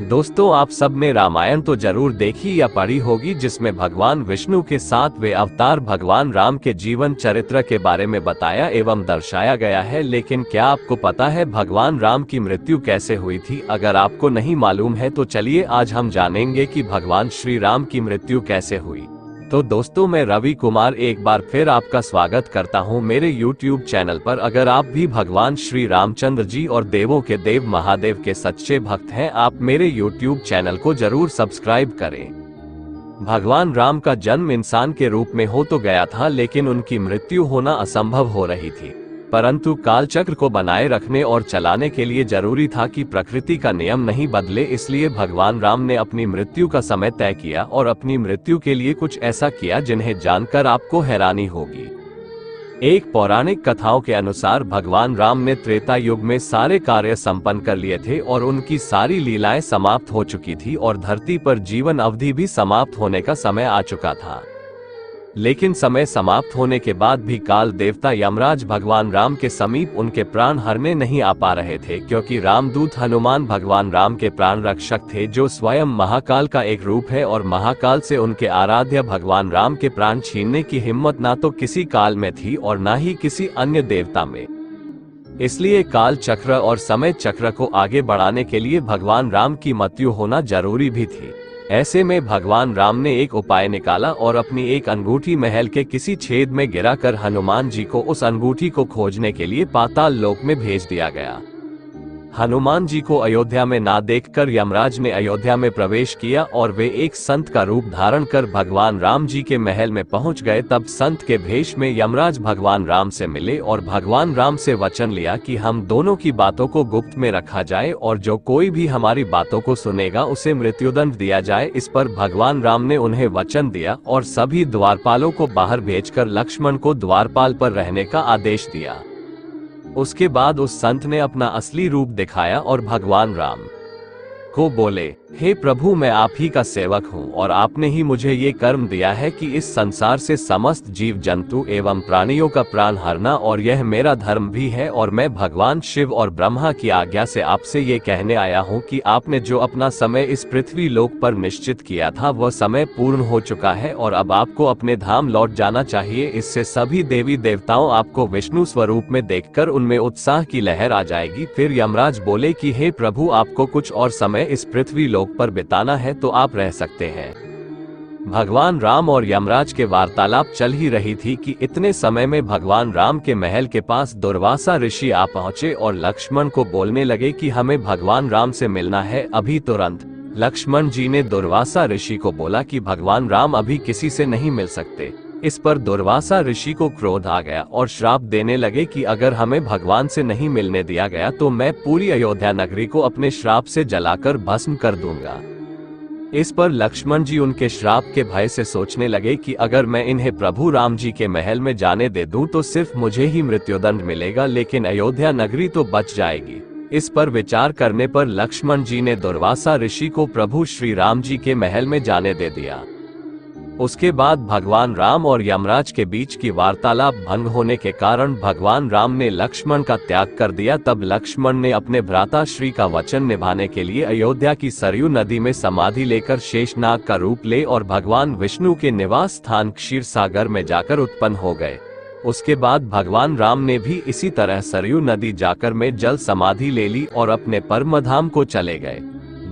दोस्तों, आप सब ने रामायण तो जरूर देखी या पढ़ी होगी, जिसमें भगवान विष्णु के 7वें अवतार भगवान राम के जीवन चरित्र के बारे में बताया एवं दर्शाया गया है। लेकिन क्या आपको पता है भगवान राम की मृत्यु कैसे हुई थी? अगर आपको नहीं मालूम है तो चलिए आज हम जानेंगे कि भगवान श्री राम की मृत्यु कैसे हुई। तो दोस्तों, मैं रवि कुमार एक बार फिर आपका स्वागत करता हूं मेरे YouTube चैनल पर। अगर आप भी भगवान श्री रामचंद्र जी और देवों के देव महादेव के सच्चे भक्त हैं, आप मेरे YouTube चैनल को जरूर सब्सक्राइब करें। भगवान राम का जन्म इंसान के रूप में हो तो गया था, लेकिन उनकी मृत्यु होना असंभव हो रही थी। परंतु कालचक्र को बनाए रखने और चलाने के लिए जरूरी था कि प्रकृति का नियम नहीं बदले, इसलिए भगवान राम ने अपनी मृत्यु का समय तय किया और अपनी मृत्यु के लिए कुछ ऐसा किया जिन्हें जानकर आपको हैरानी होगी। एक पौराणिक कथाओं के अनुसार भगवान राम ने त्रेता युग में सारे कार्य संपन्न कर लिए थे और उनकी सारी लीलाएं समाप्त हो चुकी थी और धरती पर जीवन अवधि भी समाप्त होने का समय आ चुका था। लेकिन समय समाप्त होने के बाद भी काल देवता यमराज भगवान राम के समीप उनके प्राण हरने नहीं आ पा रहे थे, क्योंकि रामदूत हनुमान भगवान राम के प्राण रक्षक थे, जो स्वयं महाकाल का एक रूप है और महाकाल से उनके आराध्य भगवान राम के प्राण छीनने की हिम्मत ना तो किसी काल में थी और ना ही किसी अन्य देवता में। इसलिए काल चक्र और समय चक्र को आगे बढ़ाने के लिए भगवान राम की मृत्यु होना जरूरी भी थी। ऐसे में भगवान राम ने एक उपाय निकाला और अपनी एक अंगूठी महल के किसी छेद में गिराकर हनुमान जी को उस अंगूठी को खोजने के लिए पाताल लोक में भेज दिया गया। हनुमान जी को अयोध्या में ना देखकर यमराज ने अयोध्या में प्रवेश किया और वे एक संत का रूप धारण कर भगवान राम जी के महल में पहुंच गए। तब संत के भेष में यमराज भगवान राम से मिले और भगवान राम से वचन लिया कि हम दोनों की बातों को गुप्त में रखा जाए और जो कोई भी हमारी बातों को सुनेगा उसे मृत्युदंड दिया जाए। इस पर भगवान राम ने उन्हें वचन दिया और सभी द्वारपालों को बाहर भेजकर लक्ष्मण को द्वारपाल पर रहने का आदेश दिया। उसके बाद उस संत ने अपना असली रूप दिखाया और भगवान राम को बोले, हे प्रभु, मैं आप ही का सेवक हूँ और आपने ही मुझे ये कर्म दिया है कि इस संसार से समस्त जीव जंतु एवं प्राणियों का प्राण हरना, और यह मेरा धर्म भी है। और मैं भगवान शिव और ब्रह्मा की आज्ञा से आपसे ये कहने आया हूँ कि आपने जो अपना समय इस पृथ्वी लोक पर निश्चित किया था वह समय पूर्ण हो चुका है और अब आपको अपने धाम लौट जाना चाहिए। इससे सभी देवी देवताओं आपको विष्णु स्वरूप में देखकर उनमें उत्साह की लहर आ जाएगी। फिर यमराज बोले कि हे प्रभु, आपको कुछ और समय इस पृथ्वी लोक पर बिताना है तो आप रह सकते हैं। भगवान राम और यमराज के वार्तालाप चल ही रही थी कि इतने समय में भगवान राम के महल के पास दुर्वासा ऋषि आ पहुंचे और लक्ष्मण को बोलने लगे कि हमें भगवान राम से मिलना है अभी, तुरंत। लक्ष्मण जी ने दुर्वासा ऋषि को बोला कि भगवान राम अभी किसी से नहीं मिल सकते। इस पर दुर्वासा ऋषि को क्रोध आ गया और श्राप देने लगे कि अगर हमें भगवान से नहीं मिलने दिया गया तो मैं पूरी अयोध्या नगरी को अपने श्राप से जलाकर भस्म कर दूंगा। इस पर लक्ष्मण जी उनके श्राप के भय से सोचने लगे कि अगर मैं इन्हें प्रभु राम जी के महल में जाने दे दूं तो सिर्फ मुझे ही मृत्युदंड मिलेगा, लेकिन अयोध्या नगरी तो बच जाएगी। इस पर विचार करने पर लक्ष्मण जी ने दुर्वासा ऋषि को प्रभु श्री राम जी के महल में जाने दे दिया। उसके बाद भगवान राम और यमराज के बीच की वार्तालाप भंग होने के कारण भगवान राम ने लक्ष्मण का त्याग कर दिया। तब लक्ष्मण ने अपने भ्राता श्री का वचन निभाने के लिए अयोध्या की सरयू नदी में समाधि लेकर शेषनाग का रूप ले और भगवान विष्णु के निवास स्थान क्षीर सागर में जाकर उत्पन्न हो गए। उसके बाद भगवान राम ने भी इसी तरह सरयू नदी जाकर में जल समाधि ले ली और अपने परम धाम को चले गए।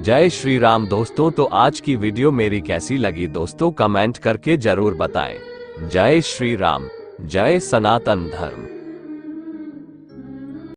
जय श्री राम। दोस्तों, तो आज की वीडियो मेरी कैसी लगी दोस्तों, कमेंट करके जरूर बताएं। जय श्री राम, जय सनातन धर्म।